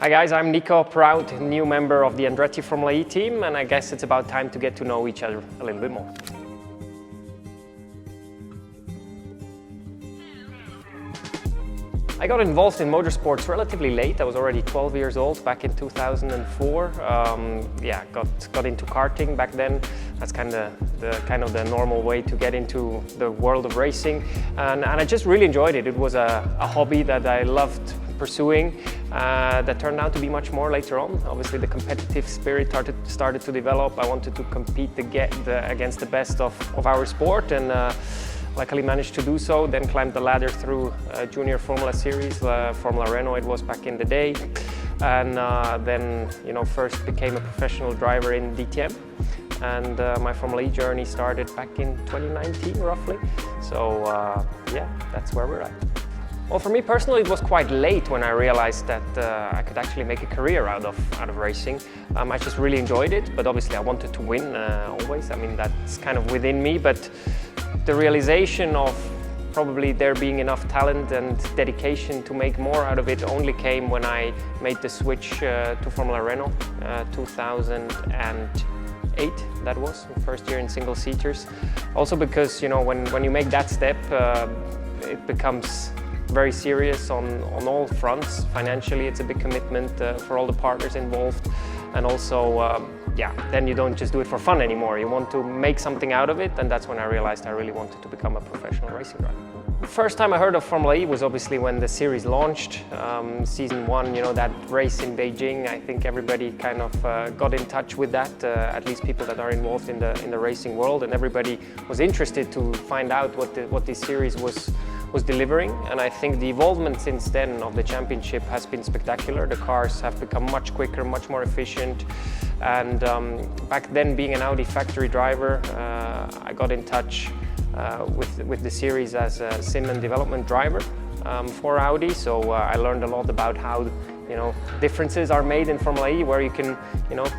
Hi guys, I'm Nico, proud new member of the Andretti Formula E team, and I guess it's about time to get to know each other a little bit more. I got involved in motorsports relatively late. I was already 12 years old back in 2004. Got into karting back then. That's kind of the normal way to get into the world of racing, and I just really enjoyed it. It was a hobby that I loved pursuing that turned out to be much more later on. Obviously the competitive spirit started to develop. I wanted to compete against the best of our sport, and luckily managed to do so. Then climbed the ladder through Junior Formula Series, Formula Renault it was back in the day, and then first became a professional driver in DTM. And my Formula E journey started back in 2019 roughly. So yeah, that's where we're at. Well, for me personally, it was quite late when I realized that I could actually make a career out of racing. I just really enjoyed it, but obviously I wanted to win always. I mean, that's kind of within me, but the realization of probably there being enough talent and dedication to make more out of it only came when I made the switch to Formula Renault 2008. That was the first year in single-seaters. Also because when you make that step, it becomes very serious on all fronts. Financially, it's a big commitment for all the partners involved, and also then you don't just do it for fun anymore. You want to make something out of it, and that's when I realized I really wanted to become a professional racing driver. The first time I heard of Formula E was obviously when the series launched, season 1, that race in Beijing. I think everybody kind of got in touch with that, at least people that are involved in the racing world, and everybody was interested to find out what this series was delivering. And I think the evolvement since then of the championship has been spectacular. The cars have become much quicker, much more efficient, and back then, being an Audi factory driver, I got in touch with the series as a sim and development driver for Audi. So I learned a lot about how differences are made in Formula E, where you can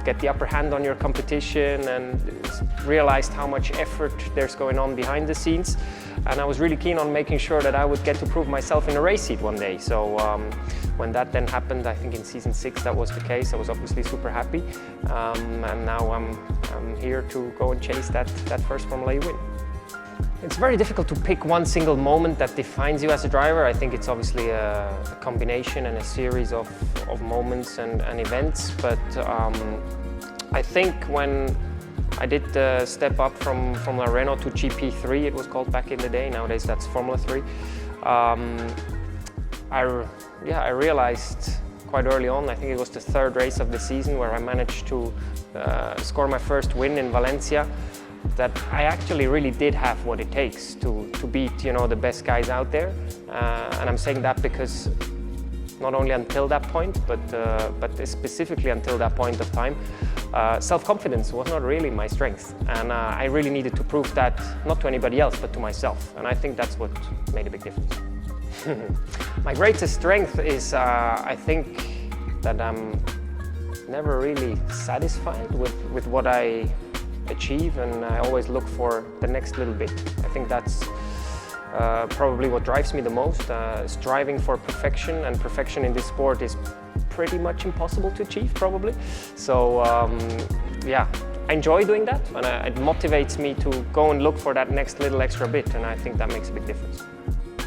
get the upper hand on your competition, and realized how much effort there's going on behind the scenes. And I was really keen on making sure that I would get to prove myself in a race seat one day. So when that then happened, I think in season 6 that was the case. I was obviously super happy, and now I'm here to go and chase that first Formula E win. It's very difficult to pick one single moment that defines you as a driver. I think it's obviously a combination and a series of moments and events, but I think when I did the step up from Formula Renault to GP3, it was called back in the day. Nowadays that's Formula 3. I realized quite early on, I think it was the 3rd race of the season, where I managed to score my first win in Valencia, that I actually really did have what it takes to beat the best guys out there. And I'm saying that because not only until that point, but specifically until that point of time, self-confidence was not really my strength, and I really needed to prove that, not to anybody else, but to myself, and I think that's what made a big difference. My greatest strength is, I think, that I'm never really satisfied with what I achieve, and I always look for the next little bit. I think that's probably what drives me the most, striving for perfection, and perfection in this sport is pretty much impossible to achieve, probably. So I enjoy doing that, and it motivates me to go and look for that next little extra bit, and I think that makes a big difference.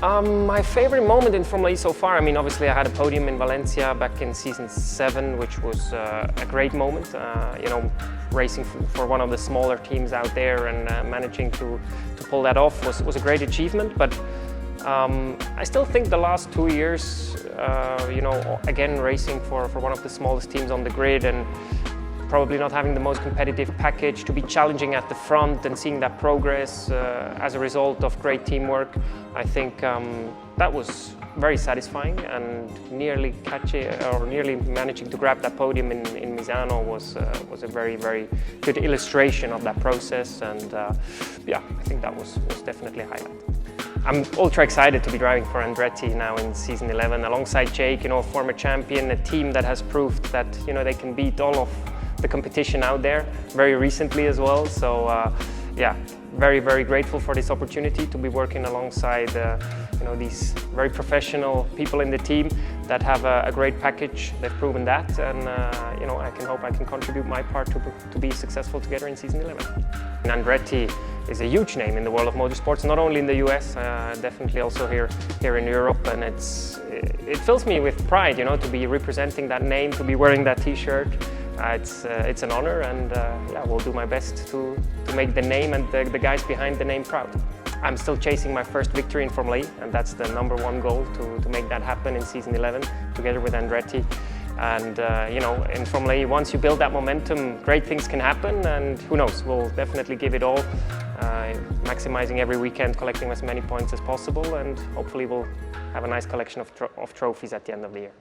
My favorite moment in Formula E so far, I mean, obviously I had a podium in Valencia back in season 7, which was a great moment. Racing for one of the smaller teams out there and managing to pull that off was a great achievement. But I still think the last 2 years, again racing for one of the smallest teams on the grid, and probably not having the most competitive package, to be challenging at the front and seeing that progress as a result of great teamwork, I think that was very satisfying, and nearly managing to grab that podium in Misano was a very, very good illustration of that process, and I think that was definitely a highlight. I'm ultra excited to be driving for Andretti now in season 11 alongside Jake, former champion, a team that has proved that they can beat all of the competition out there very recently as well. So very, very grateful for this opportunity to be working alongside these very professional people in the team that have a great package. They've proven that, and you know, I can hope I can contribute my part to be successful together in season 11. And Andretti is a huge name in the world of motorsports, not only in the US, definitely also here in Europe, and it fills me with pride, you know, to be representing that name, to be wearing that T-shirt. It's an honor, and yeah, we'll do my best to make the name and the guys behind the name proud. I'm still chasing my first victory in Formula E, and that's the #1 goal, to make that happen in season 11 together with Andretti. And you know, in Formula E, once you build that momentum, great things can happen, and who knows, we'll definitely give it all, maximizing every weekend, collecting as many points as possible, and hopefully we'll have a nice collection of trophies at the end of the year.